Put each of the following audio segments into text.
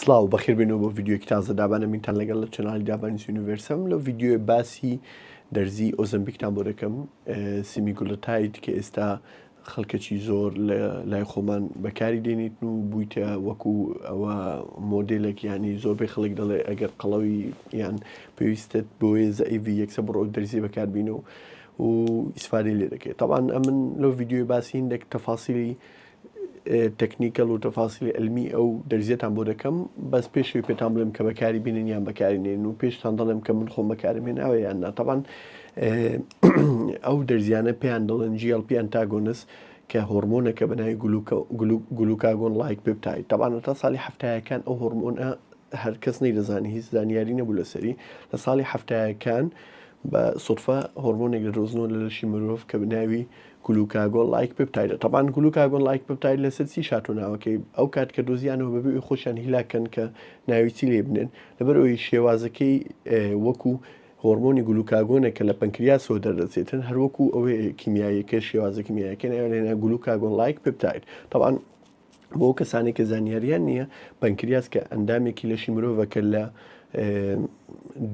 سڵاو بەخێر بێنەوە بۆ ڤیددیۆکی تازە دابانەمینتان لەگەڵ لە چەناڵی دابانی یونیڤرسم لە ڤیددیۆ باسی دەرزی ئۆزمبیکتان بۆ دەکەم سیمیگوڵتایت کە ئێستا خەڵکەکی زۆر لای خۆمان بەکاری دێنیتن و بوویتە وەکو ئەوە مۆدلێک ینی زۆربەی خەڵک دەڵێ ئەگەر قەڵەوی یان پێویستت بۆیە زەئیڤی یەکسە بڕۆ دەرزی بەکاربینەوە و ئیسفادەی لێ دەکەێت طبعاً ئەمن لەو ڤیددیۆی باسی هەندێک تەفاسیلی تەکنیکەل و تەفاسیلی ئەلمی ئەو دەرزیێتان بۆ دەکەم بەس پێشوی پێتان بڵێم کە بەکاری بینن یان بەکارینێن و پێشتان دەڵێم کە من خۆم بەکارمێن ئەوە یان ناتەبان ئەو دەرزیانە پێیان دەڵێن GLP ئەنتاگۆنس کە هۆرمۆنەکە بەناوی گلوکاگۆن لایک پێبتایت تەبانە تا ساڵی هەفتایەکان ئەو هۆرمۆنە هەر کەس نەیدەزانی هیچ زانیاری نەبوو لەسەری لە ساڵی هەفتایەکان بە سوتفە هۆرمۆنێک لە دۆزنەوە لە لەشی مرۆڤ کە بناوی گلوکاگۆن لایک پێبتایدە طبعاً گلوکاگۆن لایک پێبتاید لەسەر چی شاتۆناوەکەی ئەو کات کە دۆزیانەوە بەبێ خۆشیان هیلاکەن کە ناوی چی لێ بنێن لەبەرەوەی شێوازەکەی وەکو هۆرمۆنی گلوکاگۆنە کە لە پەنکریاسەوە دەردەچێتن هەروەکو ئەوەی کیمیاییەکە شێوازە کیمیاییەکە ناوێنە گلوکاگۆن لایک پێبتاید طبعاً بۆ کەسانی کە زانیاریان نییە پەنکریاس کە ئەندامێکی لەشی مرۆڤەکە لە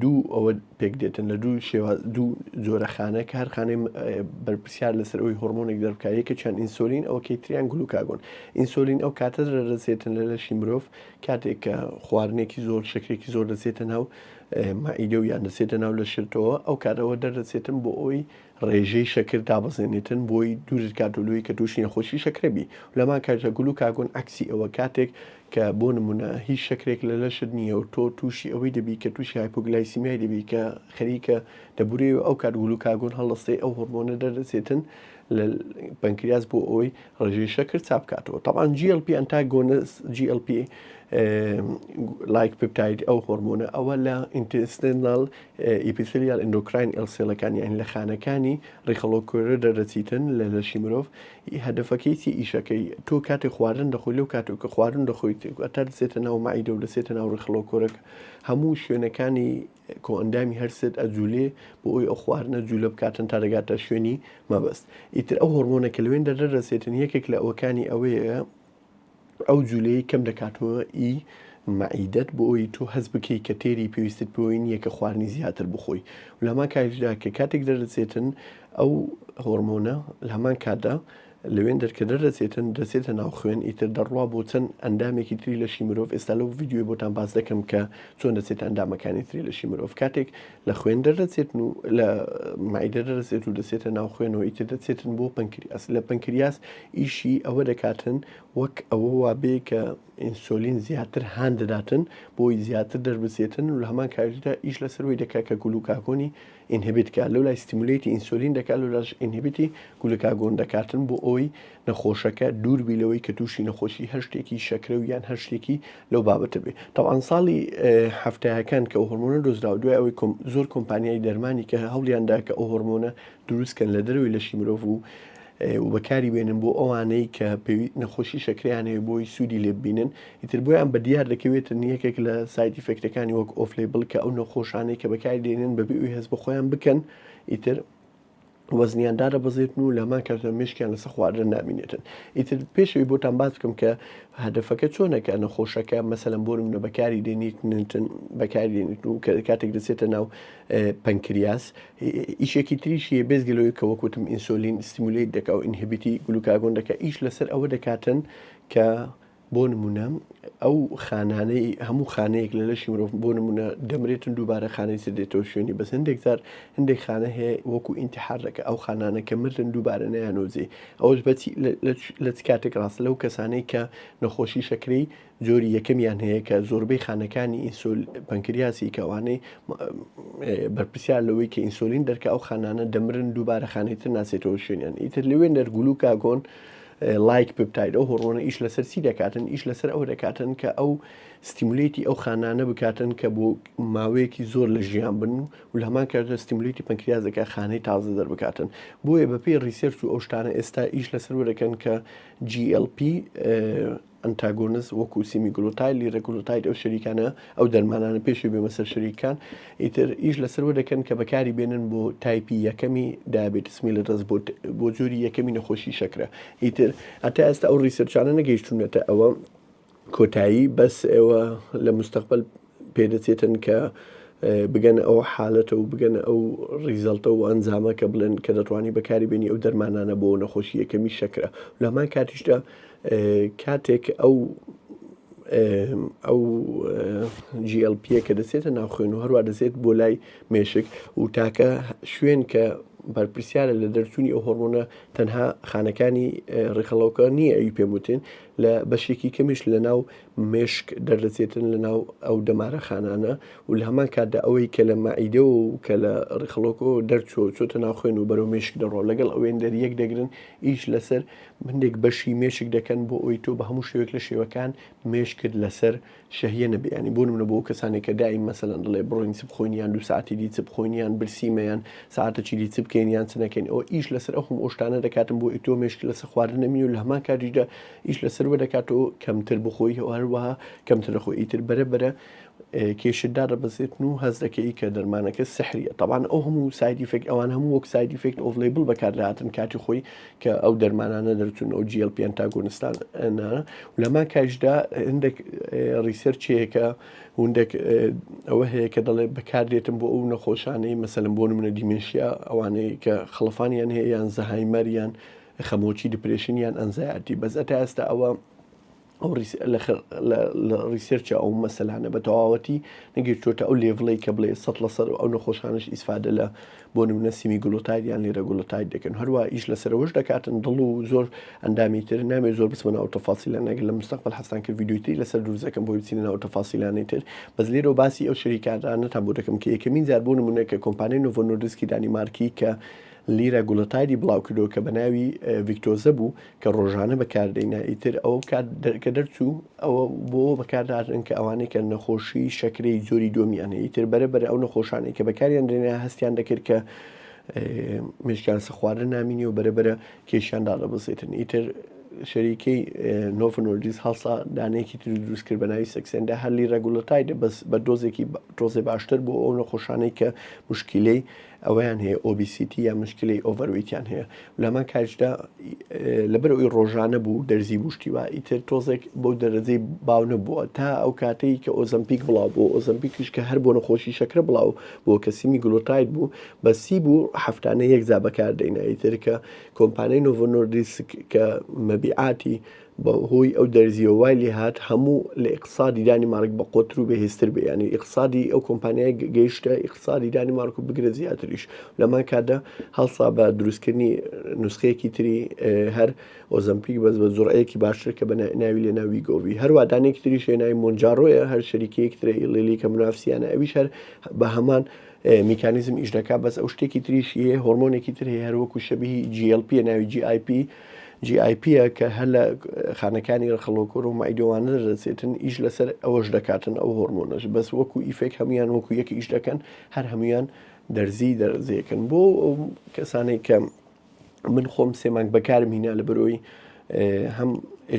دوو ئەوە پێک دێتن لە دوو جۆرە خانە کە هەر خانەی بەرپرسیار لەسەر ئەوی هۆرمۆنێک دەرکایە کە چەند ئینسۆلین ئەوکەی تریان گلوکاگۆن ئینسۆلین ئەو کاتە دەرەچێتن لە لەشی مرۆڤ کاتێک کە خواردنێکی زۆر شەکرێکی زۆر دەچێتە ناو مائیدە و یان دەچێتە ناو لە شرتەوە ئەو کاتەوە دەردەچێتن بۆ ئەوی ڕێژەی شەکر دابەزێنێتن بۆی دوورت کاتولوی کە تووشی نەخۆشی شەکرەبی لەمان کاتە گلوکاگۆن عکسی ئەوە کاتێک کە بۆ نمونە هیچ شەکرێک لە لەشت نییە و تۆ تووشی ئەوەی دەبی کە تووشی هایپۆگلایسیمیای دەبی کە خەریکە دەبورێ ئەو کات گلوکاگۆن هەڵدەستەی ئەو هۆرمۆنە دەردەچێتن لە پەنکریاس بۆ ئەوەی ڕێژەی شەکر چاپ بکاتەوە طبعاً GLP ئەنتاگۆنس GLP لایک پێبتاید ئەو هۆرمۆنە ئەوە لە ئینتستینال ئیپیثلیال ئەندۆکراین ئەلسێلەکان یان لە خانەکانی ڕێخەڵۆکۆرە دەردەچیتن لە لەشی مرۆڤ هەدەفەکەی چی ئیشەکەی تۆ کاتێک خواردن دەخۆی لەو کاتێک کە خواردن دەخۆیت تا دەچێتە ناو مائیدە و دەچێتە ناو ڕێخەڵۆکۆرە هەموو شوێنەکانی کۆئەندامی هەرسێت ئەجوولێ بۆ ئەوی ئەو خواردنە جوولە بکاتن تا دەگاتە شوێنی مەبەست ئیتر ئەو هۆرمۆنە کە لەوێن دەردەچێتن یەکێک لە ئەوەکانی ئەوەیە ئەو جوولەی کەم دەکاتەوە ئی مائیدەت بۆ ئەوی تۆ هەز بکەی کە تێری پێویستت بۆی نییە کە خواردنی زیاتر بخۆی و لە هەمان کاتدا کە کاتێک دەردەچێتن ئەو هۆرمۆنە لە هەمان کاتدا لەوێن دەرکە دەردەچێتن دەچێتە ناو خوێن ئیتر دەڕوا بۆ چەند ئەندامێکی تری لەشی مرۆڤ ئێستا لەو ڤیددیۆی بۆتان باس دەکەم کە چۆن دەچێت ئەندامەکانی تری لەشی مرۆڤ کاتێک لە خوێن دەردەچێتن و لە مائیدە دەردەچێت و دەچێتە ناو خوێنەوە ئیتر دەچێتن بۆ پەنکریاس لە پەنکریاس ئیشی ئەوە دەکاتن وەک ئەوە وابێ کە ئینسۆلین زیاتر هاان دەداتن بۆی زیاتر دەربچێتن و لە هەمان کاتدا ئیش لەسەروی دەکات کە گلوکاگۆنی ئینهبیتکە لەو لای ستیمولیتی ئینسۆلین دەکات لە لاش ئینهبیتی گلوکاگۆن دەکاتن بۆ ئەوی نەخۆشەکە دوور بیلەوەی کە تووشی نەخۆشی هەر شتێکی شەکرە و یان هەر شتێکی لەو بابەتە بێ طبعاً ساڵی هەفتایەکان کە ئەو هۆرمۆنە دۆزراوە دوای ئەوەی زۆر کۆمپانیای دەرمانی کە هەوڵیاندا کە ئەو هۆرمۆنە دروستکەن لە دەروی لەشی مرۆڤ و بەکاری بێنن بۆ ئەوانەی کە نەخۆشی شەکریانەیە بۆی سوودی لێ ببینن ئیتر بۆیان بە دیار دەکەوێتن یەکێک لە سایدی فەکتەکانی وەک ئۆفلێبل کە ئەو نەخۆشانەی کە بەکاری دێنن بەبێ ئەوی هەست بە خۆیان بکەن ئیتر وەزنیاندارە بەزێتن و لەمان کاتە مشکیان لەسەر خواردن نامینێتن ئیتر پێشەوەی بۆتان باس بکەم کە هەدەفەکە چۆنەکە نەخۆشەکە مەسەلەن بۆ منە بەکاری دێنیتن بەکاری دێنیت و کاتێک دەچێتە ناو پەنکریاس ئیشێکی تریشیە بێزگەلەوەی کە وەکوتم ئینسۆلین ستیمولیت دەکا و ئینهبیتی گلوکاگۆن دەکە ئیش لەسەر ئەوە دەکاتن کە بۆ نمونە ئەو خانانەی هەموو خانەیەک لە لەشی مرۆڤ بۆ نمونە دەمرێتن دووبارە خانەی سدێتەوە شوێنی بەس هەندێک جار هەندێک خانە هەیە وەکو ئینتیحار دەکە ئەو خانانە کە مردن دووبارە نەیانۆزێ ئەوش بەچی لە کاتێک ڕاست لەو کەسانەی کە نەخۆشی شەکرەی جۆری یەکەمیان هەیە کە زۆربەی خانەکانی ئینسۆل پەنکریاسی کەوانەی بەرپرسیار لەوەی کە ئینسۆلین دەرکە ئەو خانانە دەمرن دووبارە خانێتر ناسێتەوە شوێنیان ئیتر لەوێن دەرگلوکاگۆن لایک پێبتاید ئەو هۆرمۆنە ئیش لەسەر چی دەکاتن ئیش لەسەر ئەو دەکاتن کە ئەو ستیمولیتی ئەو خانانە بکاتن کە بۆ ماوەیەکی زۆر لە ژیان بن و لە هەمان کاتدا ستیمولیتی پەنکریازەکە خانەی تازە دەربکاتن بۆیە بەپێی ریسێرچ و ئەو شتانە ئێستا ئیش لەسەر دەکەن کە GLP ئەنتاگۆنس وەکو سیمیگلوتایل لیرەگلوتایل ئەو شەریکانە ئەو دەرمانانە پێشوی بێمە سەر شەریکان ئیتر ئیش لەسەرەوە دەکەن کە بەکاری بێنن بۆ تایپی یەکەمی دایابێتس میلتەس بۆ جۆری یەکەمی نەخۆشی شەکرە ئیتر هەتا ئێستا ئەو ریسێرچانە نەگەیشتونەتە ئەوە کۆتایی بەس ئێوە لە مستەقبل پێدەچێتن کە بگەن ئەو حالەتە و بگەن ئەو ڕیزەڵتە و ئەنجامە کە بڵێن کە دەتوانانی بەکاری بێنی ئەو دەرمانانە بۆ نەخۆشی یەکەمی شەکرە لەمان کاتیشدا کاتێک ئەو GLP کە دەچێتە ناوخۆین و هەروە دەچێت بۆ لای مێشک و تاکە شوێن کە بەرپرسیارە لە دەرچوونی ئەو هۆرمۆنە تەنها خانەکانی ڕێخەڵەوەکە نییە ئەوی پێم وتێن لە بەشێکی کەمیش لە ناو مێشک دەردەچێتن لە ناو ئەو دەمارە خانانە و لە هەمان کاتدا ئەوەی کە لە مەعیدە و کە لە ڕێخەڵۆکۆ چۆتە ناوخۆین و بەرەو مێشک دەڕۆ لەگەڵ ئەوێن دەریەک دەگرن ئیش لەسەر هەندێک بەشی مێشک دەکەن بۆ ئەوی تۆ بە هەموو شێوەیەک لە شێوەکان مێشکرد لەسەر شەهیە نەبیانی بۆ نمونە بۆ کەسانێک کە دایم مەسەلەن دڵێ بڕۆین چ بخۆینیان 2 ساعتی دی چ بخۆینیان برسیمەیان ساعتەی دی چ بکەینیان چ نەکەین ئەوە ئیش لەسەر ئەو هەموو ئەوشتانە دەکاتن بۆ ئیتۆ مێشک لەسەر خواردن نەمی و لە هەمان کاتیشدا ئیش لەسەرەوە دەکاتەوە کەمتر بخۆی هەروەها کەمتر دەخۆی ئیتر بەرەبەرە کێشتدا دەبەزێتن و هەز دەکەی کە دەرمانەکە سحریە طبعاً ئەو هەموو ساید ئیفێکت ئەوان هەموو وەک ساید ئیفێکت ئۆف لێبل بەکاردهاتن کاتی خۆی کە ئەو دەرمانانە دەرچون ئەو GLP ئەنتاگۆنستان و لەمان کاتیشدا هەندێک ریسەرچێکە هەندێک ئەوە هەیە کە دەڵێ بەکاردێتن بۆ ئەو نەخۆشانەی مەسەلەن بۆ نمونە دیمێنشیا ئەوانەیە کە خەڵفانیان هەیە یان زەهایمەر یان خەمۆکی دیپرێشن یان ئەنزایەتی بەس ئەتا ئەوە ئەو لە ریسێرچە ئەو مەسەلانە بە تەواوەتی نەگەیشتووەتە ئەو لێڤڵی کە بڵێ 100% ئەو نەخۆشانش ئیسفادە لە بۆ نمونە سیمی گلۆتاید یان لێرە گلۆتاید دەکەن هەروە ئیش لەسەرەوەش دەکاتن دڵ و زۆر ئەندامی تر نامێت زۆر بچمەوە ئەو تەفاسیلانەگە لە مستەقبل هەستان کرد ڤیدیۆیی لەسەر دروستەکەم بۆ بچینە ئەو تەفاسیلانەی تر بەس لێرە باسی ئەو شەریکانانەتان بۆ دەکەم کە یەکەمین جار بۆ نمونە کە کۆمپانیای نۆڤۆ نۆردیسکی دانیمارکی کە لیرە گوڵەتایدی بڵاو کردەوە کە بە ناوی ڤیکتۆزە بوو کە ڕۆژانە بەکاردەینا ئیتر ئەو کە دەرچوو ئەوە بۆ بەکاردادن کە ئەوانەی کە نەخۆشی شەکرەی زۆری دۆمیانەیە ئیتر بەرەبەر ئەو نەخۆشانەی کە بەکاریان دێنا هەستیان دەکرد کە مێشکیان سەخواردن نامینی و بەرەبەرە کێشیاندا دەبەزێتن ئیتر شەریکەی نۆڤۆ نۆردیس هەڵسا دانەیەکی تر دروست کرد بە ناوی سەکسێندا هەر لیرە گوڵەتایدە بەس بە دۆزێکی تۆزێ باشتر بۆ ئەو نەخۆشانەی کە مشکلەی ئەویان هەیە ئۆبیسیتی یا مشکلی ئۆڤەرویتیان هەیە لەمان کاتیشدا لەبەر ئەوی ڕۆژانە بوو دەرزی بوشتی وە ئیتر تۆزێک بۆ دەرەجەی باو نەبووە تا ئەو کاتەی کە ئۆزەمپیک بڵاو بۆ ئۆزەمپیکش کە هەر بۆ نەخۆشی شەکرە بڵاو بۆ کەسیمی گلۆتاید بوو بەسی بوو هەفتانە یەکجا بەکاردەینا ئیتر کە کۆمپانیای نۆڤۆ نۆردیسک کە مەبیعاتی بەهۆی ئەو دەرزیەوە وای لێ هات هەموو لە ئیقتصادی دانیمارک بە قۆتر و بەهێزتر بێ ینی ئیقتصادی ئەو کۆمپانیای گەیشتە ئیقتصادی دانیمارک و بگرە زیاتریش لەمان کاتدا هەڵسا بە دروستکردنی نوسخەیەکی تری هەر ئۆزەمپیک بەس بە جوڕەیەکی باشتر کە بە ناوی لێ ناوی گۆڤی هەروە دانێکی تریش ناوی مۆنجاڕۆیە هەر شەریکەیەک ترە ئیڵێلی کە منافسیانە ئەویش هەر بە هەمان میکانیزم ئیش دەکات بەس ئەو شتێکی تریشی هەیە هۆرمۆنێکی تر هەیە هەروەکو شەبیهی GLP ناوی GIP کە هەر لە خانەکانی ڕەخەڵۆکۆر و مایدۆوانە دەچێتن ئیش لەسەر ئەوەش دەکاتن ئەو هۆرمۆنەش بەس وەکو ئیفێک هەمویان وەکو یەک ئیش دەکەن هەر هەمویان دەرزیەکەن بۆ ئەو کەسانێک کە من خۆم 3 مانگ بەکارم هینا لە بەرۆی هەم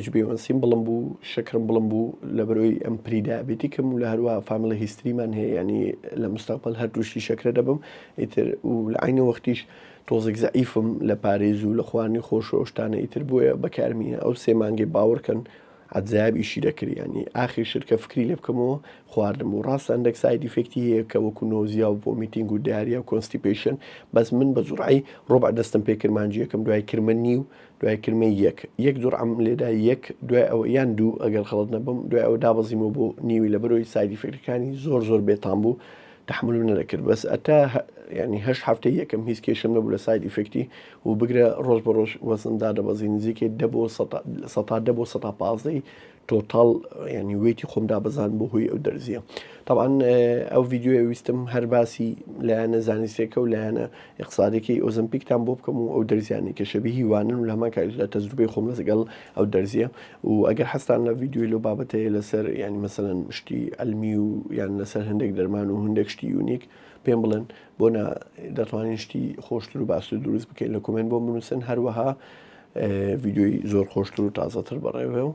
HbA1cم بڵم بوو شەکرم بڵم بوو لە بەرۆی ئەم پریدابێتیکەم و لە هەروە فامیلە هیستریمان هەیە ینی لە مستەقبل هەر تووشی شەکرە دەبم ئیتر و لە عینە وەختیش تۆزێک زەعیفم لە پارێز و لە خواردنی خۆشەوەشتانە ئیتر بۆیە بەکارمینە ئەو 3 مانگی باوەڕکەن عجایب ئیشی دەکرد ینی ئاخر شرکە فکری لێ بکەمەوە خواردم و ڕاست هەندێک ساید ئیفێکتی هەیە کە وەکو نۆزیا و ڤۆمیتینگ و دیاریا و کۆنستیپێشن بەس من بە زوڕعی ڕۆبع دەستم پێ کرمانجیەکەم دوای کرمە و دوای کرمە یەک جوڕعم لێدا یەک دوای ئەوە یان دوو ئەگەر خەڵت نەبم دوای ئەوە دابەزیمەوە بۆ نیوی لە بەرۆی ساید ئیفێکتەکانی زۆر بێتام بوو تحمل نەدەکرد بەس ئەتا ینی 8 هەفتەی یەکەم هیچ کێشم نەبوو لە ساید ئیفێکتی و بگرە ڕۆژ بە ڕۆژ وەزندا دەبەزی نزیکێ 10 تۆتاڵ ینی وێتی خۆمدا بەزان بۆ هۆی ئەو دەرزیە طبعاً ئەو ڤیددیۆ ویستم هەر باسی لایەنە زانستێکە و لایەنە اقتصادێکی ئۆزمپیکتان بۆ بکەم و ئەو دەرزیانی کە شەبیهی وانن و لە هەمان کات لە تەجروبەی خۆم لەگەڵ ئەو دەرزیە و ئەگەر هەستان لە ڤیددیۆی لەو بابەتەیە لەسەر ینی مەسەلەن شتی ئەلمی و یان لەسەر هەندێک دەرمان و هەندێک شتی یونیک پێم بڵێن بۆ دەتوانین شتی خۆشتر و باشتر دروست بکەین لە کۆمنت بۆ بنووسن هەروەها ڤیددیۆی زۆر خۆشتر و تازەتر بەڕێوە و